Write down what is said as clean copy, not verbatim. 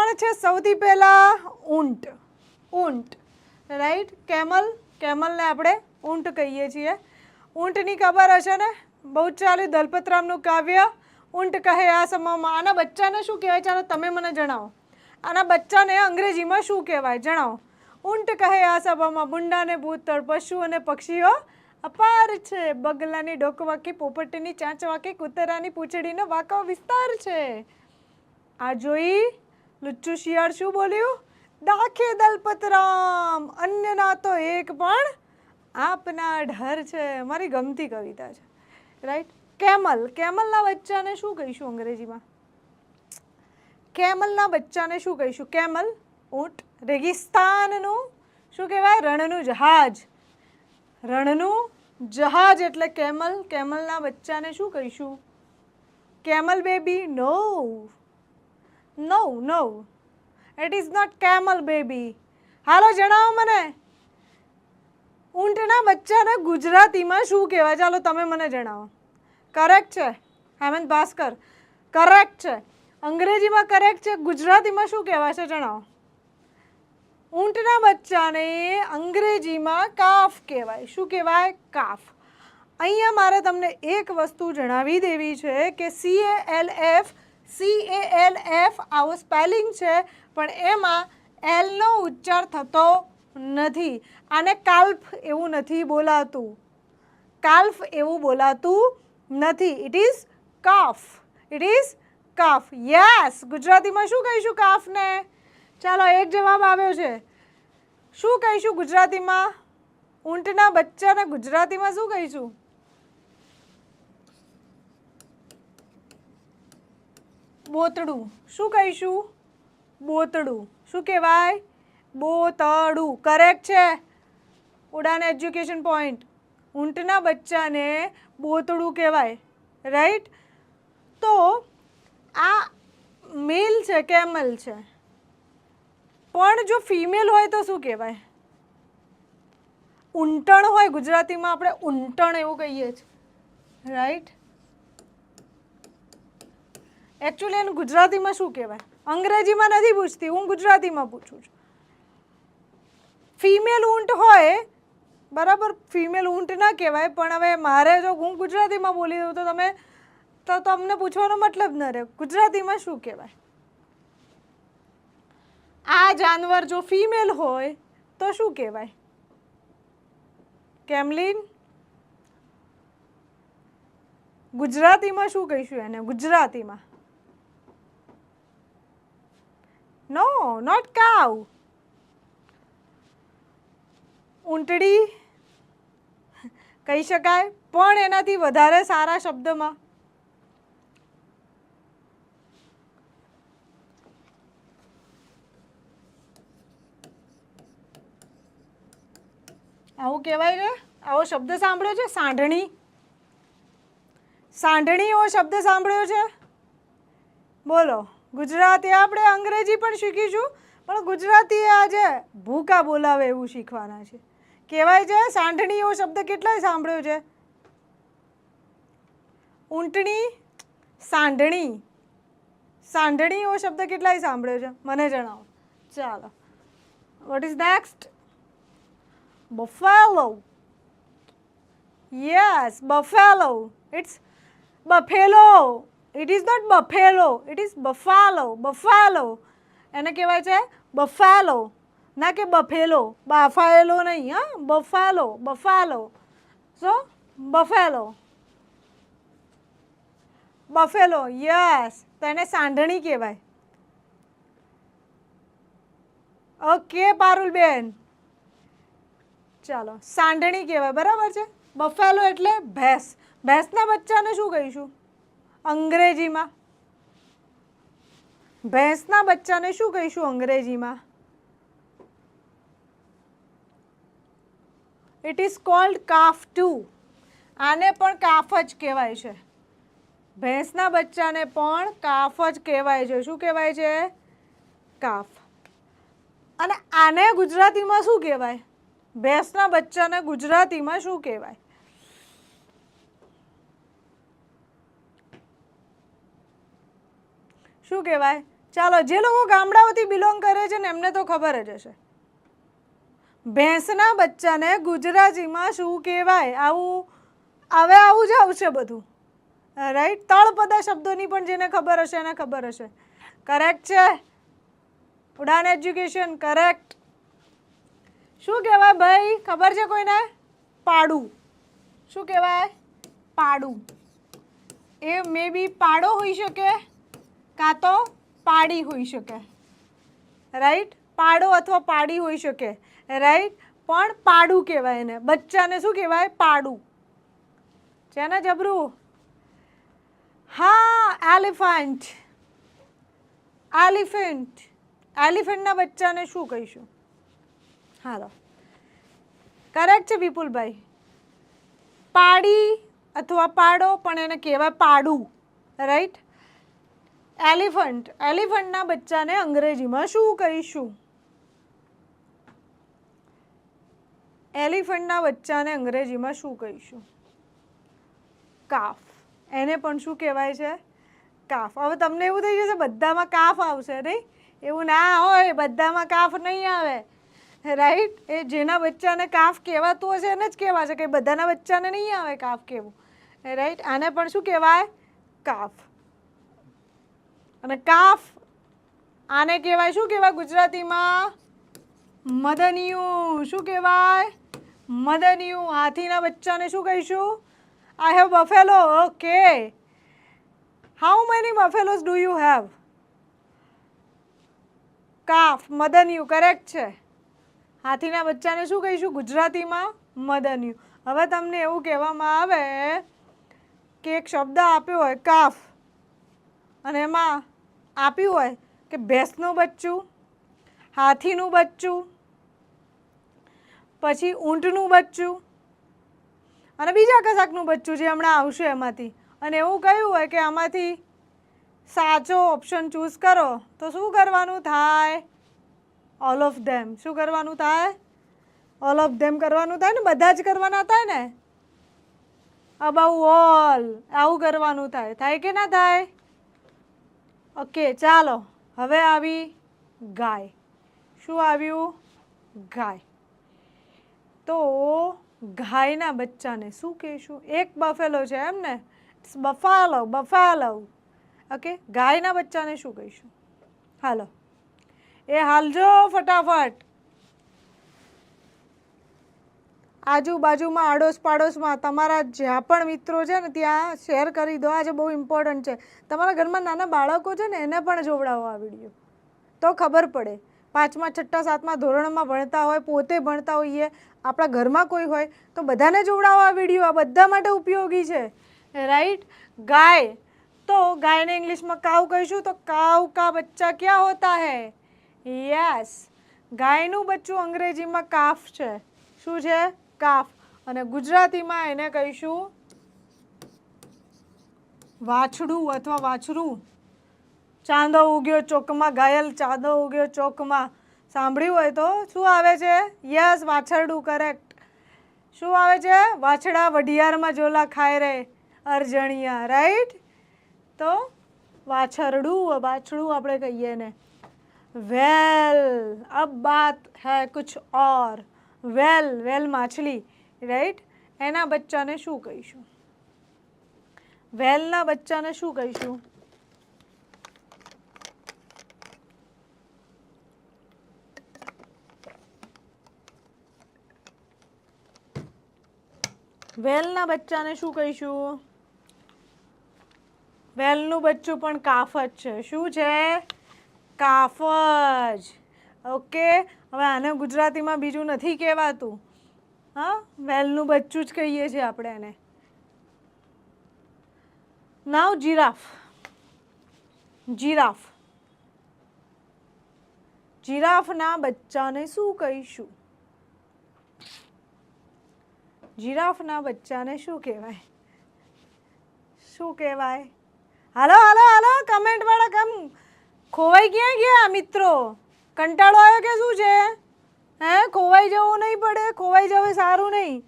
કોણ છે સૌથી પહેલા? ઊંટ. ઊંટ, રાઈટ. કેમલ, કેમલને આપણે ઊંટ કહીએ છીએ. ઊંટની ખબર હશે ને, બહુ જ ચાલ્યું દલપતરામનું કાવ્ય ઊંટ કહે આ સમયમાં. આના બચ્ચાને શું કહેવાય? ચાલો તમે મને જણાવો. આના બચ્ચાને અંગ્રેજીમાં શું કહેવાય? જણાવો. ઊંટ કહે આ સભામાં, બુંડાને ભૂતળ, પશુ અને પક્ષીઓ અપાર છે. બગલાની ડોક વાંકી, પોપટની ચાંચ વાંકી, કૂતરાની પૂંછડીનો વાંકો વિસ્તાર છે. આ જોઈ લુચ્ચું શિયાળ શું બોલ્યું? દાખે દલપતરામ, અન્યના તો એક પણ આપના ઢર છે. મારી ગમતી કવિતા છે, રાઈટ. કેમલ, કેમલના બચ્ચાને શું કહીશું અંગ્રેજીમાં? કેમલના બચ્ચાને શું કહીશું? કેમલ, ઊંટ. રેગિસ્તાનનું શું કહેવાય? રણનું જહાજ. રણનું જહાજ એટલે કેમલ. કેમલના બચ્ચાને શું કહીશું? Camel baby? No no no, it is not camel baby. હાલો જણાવો મને, ઊંટના બચ્ચાને ગુજરાતીમાં શું કહેવાય? ચાલો તમે મને જણાવો. કરેક્ટ છે હેમંત ભાસ્કર, કરેક્ટ છે. અંગ્રેજીમાં કરેક્ટ છે, ગુજરાતીમાં શું કહેવાશે? જણાવો. ઊંટના બચ્ચાને અંગ્રેજીમાં કાફ કહેવાય. શું કહેવાય? કાફ. અહીંયા મારે તમને એક વસ્તુ જણાવી દેવી છે કે CALF આવો સ્પેલિંગ છે, પણ એમાં એલનો ઉચ્ચાર થતો નથી. આને કાલ્ફ એવું નથી બોલાતું. કાલ્ફ એવું બોલાતું નથી. It is calf. It is calf. Yes, ગુજરાતીમાં શું કહીશું કાફને? ચાલો એક જવાબ આવ્યો છે. શું કહીશું ગુજરાતીમાં? ઊંટના બચ્ચાને ગુજરાતીમાં શું કહીશું? બોતડું. શું કહીશું? બોતડું. શું કહેવાય? બોતડું. કરેક્ટ છે. ઉડાન એજ્યુકેશન પોઈન્ટ. ઊંટના બચ્ચાને બોતડું કહેવાય, રાઈટ. તો આ મેલ છે, કેમલ છે, પણ જો ફિમેલ હોય તો શું કહેવાય? ઊંટણ હોય, ગુજરાતીમાં આપણે ઊંટણ એવું કહીએ છીએ, રાઈટ. એકચ્યુઅલી એનું ગુજરાતીમાં શું કહેવાય? અંગ્રેજીમાં નથી પૂછતી હું, ગુજરાતીમાં પૂછું છું. ફિમેલ ઊંટ હોય, બરાબર, ફિમેલ ઊંટ ના કહેવાય, પણ હવે મારે જો હું ગુજરાતીમાં બોલી દઉં તો તમને પૂછવાનો મતલબ ન રહે. ગુજરાતીમાં શું કહેવાય? આ જાનવર જો ફિમેલ હોય તો શું કહેવાય? કેમલિન, ગુજરાતીમાં શું કહીશું એને? ગુજરાતીમાં નો, નોટ કાવ. ઊંટડી કહી શકાય, પણ એનાથી વધારે સારા શબ્દમાં આવું કહેવાય છે. આવો શબ્દ સાંભળ્યો છે? સાંઢણી. સાંઢણી એવો શબ્દ સાંભળ્યો છે? બોલો. ગુજરાતી આપણે અંગ્રેજી પણ શીખીશું, પણ ગુજરાતી આજે ભૂકા બોલાવે એવું શીખવાના છે. કહેવાય છે સાંઢણી એવો શબ્દ કેટલાય સાંભળ્યો છે? ઊંટણી, સાંઢણી. સાંઢણી એવો શબ્દ કેટલાય સાંભળ્યો છે? મને જણાવો. ચાલો, what is next? Buffalo. Yes, buffalo. It's buffalo. It is not buffalo, it is buffalo. Buffalo એને કહેવાય છે બફાલો, ના કે બફેલો. બાફાયેલો નહીં, હા, બફાલો. બફાલો. સો બફેલો. Buffalo, yes. તો એને સાંઢણી કહેવાય. ઓકે પારુલબેન, ચાલો, સાંઢણી કહેવાય, બરાબર છે. બફેલો એટલે ભેંસ. ભેંસના બચ્ચાને શું કહીશું અંગ્રેજીમાં? ભેંસના બચ્ચાને શું કહીશું અંગ્રેજીમાં? It is called calf too. આને પણ કાફ જ કહેવાય છે. ભેંસના બચ્ચાને પણ કાફ જ કહેવાય છે. શું કહેવાય છે? કાફ. અને આને ગુજરાતીમાં શું કહેવાય? ભેંસના બચ્ચાને ગુજરાતીમાં શું કહેવાય? શું કહેવાય? ચાલો, જે લોકો ગામડાઓથી બિલોંગ કરે છે ને એમને તો ખબર જ હશે. ભેંસના બચ્ચાને ગુજરાતીમાં શું કહેવાય? આવું જ આવશે બધું, રાઈટ. તળપદા શબ્દોની પણ જેને ખબર હશે એને ખબર હશે. કરેક્ટ છે. ઉડાન એજ્યુકેશન કરેક્ટ. શું કહેવાય ભાઈ, ખબર છે કોઈને? પાડું. શું કહેવાય? પાડું. એ મે બી પાડો હોઈ શકે કાં તો પાડી હોઈ શકે, રાઈટ. પાડો અથવા પાડી હોઈ શકે, રાઈટ. પણ પાડું કહેવાય એને. બચ્ચાને શું કહેવાય? પાડું. છે ને જબરું? હા, એલિફન્ટ. એલિફન્ટ. એલિફન્ટના બચ્ચાને શું કહીશું? હાલો, કરેક્ટ છે વિપુલભાઈ. પાડી અથવા પાડો, પણ એને કહેવાય પાડું, રાઈટ. એલિફન્ટ. એલિફન્ટના બચ્ચાને અંગ્રેજીમાં શું કહીશું? એલિફન્ટના બચ્ચાને અંગ્રેજીમાં શું કહીશું? કાફ. એને પણ શું કહેવાય છે? કાફ. હવે તમને એવું થઈ જશે બધામાં કાફ આવશે, નહીં? એવું ના હોય, બધામાં કાફ નહીં આવે, રાઈટ. એ જેના બચ્ચાને કાફ કહેવાતું હશે એને જ કહેવાશે, કે બધાના બચ્ચાને નહીં આવે કાફ કહેવું, રાઈટ. આને પણ શું કહેવાય? કાફ. અને કાફ આને કહેવાય, શું કહેવાય ગુજરાતીમાં? મદનિયું. શું કહેવાય? મદનિયું. હાથીના બચ્ચાને શું કહીશું? I have buffalo. Okay. How many buffaloes do you have? Calf. મદનિયું કરેક્ટ છે. હાથીના બચ્ચાને શું કહીશું ગુજરાતીમાં? મદનિયું. હવે તમને એવું કહેવામાં આવે કે એક શબ્દ આપ્યો હોય કાફ, અને એમાં આપ્યું હોય કે ભેંસનું બચ્ચું, હાથીનું બચ્ચું, પછી ઊંટનું બચ્ચું અને બીજા કશાકનું બચ્ચું જે હમણાં આવશે એમાંથી, અને એવું કહ્યું હોય કે આમાંથી સાચો ઓપ્શન ચૂઝ કરો, તો શું કરવાનું થાય? All of them. શું કરવાનું થાય? ઓલ ઓફ ધેમ કરવાનું થાય ને. બધા જ કરવાના થાય ને. અબાઉ ઓલ આવું કરવાનું થાય. થાય કે ના થાય? ઓકે, ચાલો. હવે આવી ગાય. શું આવ્યું? ગાય. તો ગાયના બચ્ચાને શું કહીશું? એક બફેલો છે એમ ને? બફાલો. બફાલો. ઓકે, ગાયના બચ્ચાને શું કહીશું? હાલો, એ હાલજો ફટાફટ. આજુબાજુમાં આડોશ પાડોશમાં તમારા જ્યાં પણ મિત્રો છે ને ત્યાં શેર કરી દો. આજે બહુ ઇમ્પોર્ટન્ટ છે. તમારા ઘરમાં નાના બાળકો છે ને એને પણ જોવડાવો આ વિડીયો, તો ખબર પડે. 5મા 6ઠા 7મા ધોરણમાં ભણતા હોય, પોતે ભણતા હોઈએ, આપણા ઘરમાં કોઈ હોય તો બધાને જોવડાવો આ વિડીયો. આ બધા માટે ઉપયોગી છે, રાઈટ. ગાય. તો ગાયને ઇંગ્લિશમાં કાવ કહીશું, તો કાવ કા બચ્ચા ક્યાં હોતા હૈ? યસ, ગાયનું બચ્ચું અંગ્રેજીમાં કાફ છે. શું છે? કાફ. અને ગુજરાતીમાં એને કહીશું વાછડું અથવા વાછરું. ચાંદો ઉગ્યો ચોકમાં, ઘાયલ ચાંદો ઉગ્યો ચોકમાં. સાંભળ્યું હોય તો શું આવે છે? યસ, વાછરડું. કરેક્ટ. શું આવે છે? વાછડા વઢિયારમાં ઝોલા ખાય રે અરજણિયા, રાઈટ. તો વાછરડું, વાછડું આપણે કહીએ ને. વેલ, અબ બાત હૈ કુછ ઓર. વેલ. વેલ માછલી, રાઈટ. એના બચ્ચાને શું કહીશું? વેલના બચ્ચાને શું કહીશું? વેલના બચ્ચાને શું કહીશું? વેલનું બચ્ચું પણ કાફ જ છે. શું છે? કાફ જ. ઓકે. હવે આને ગુજરાતીમાં બીજું નથી કહેવાતું. હા, વેલનું બચ્ચું જ કહીએ છીએ આપણે એને. નાવ જીરાફ. જીરાફ. જીરાફના બચ્ચાને શું કહીશું? જીરાફના બચ્ચાને શું કહેવાય? શું કહેવાય? હાલો હાલો હાલો, કમેન્ટ વાળા કેમ ખોવાઈ ક્યાં ગયા મિત્રો? કંટાળો આવ્યો કે શું છે? હે, ખોવાઈ જવું નહીં પડે. ખોવાઈ જવું સારું નહીં.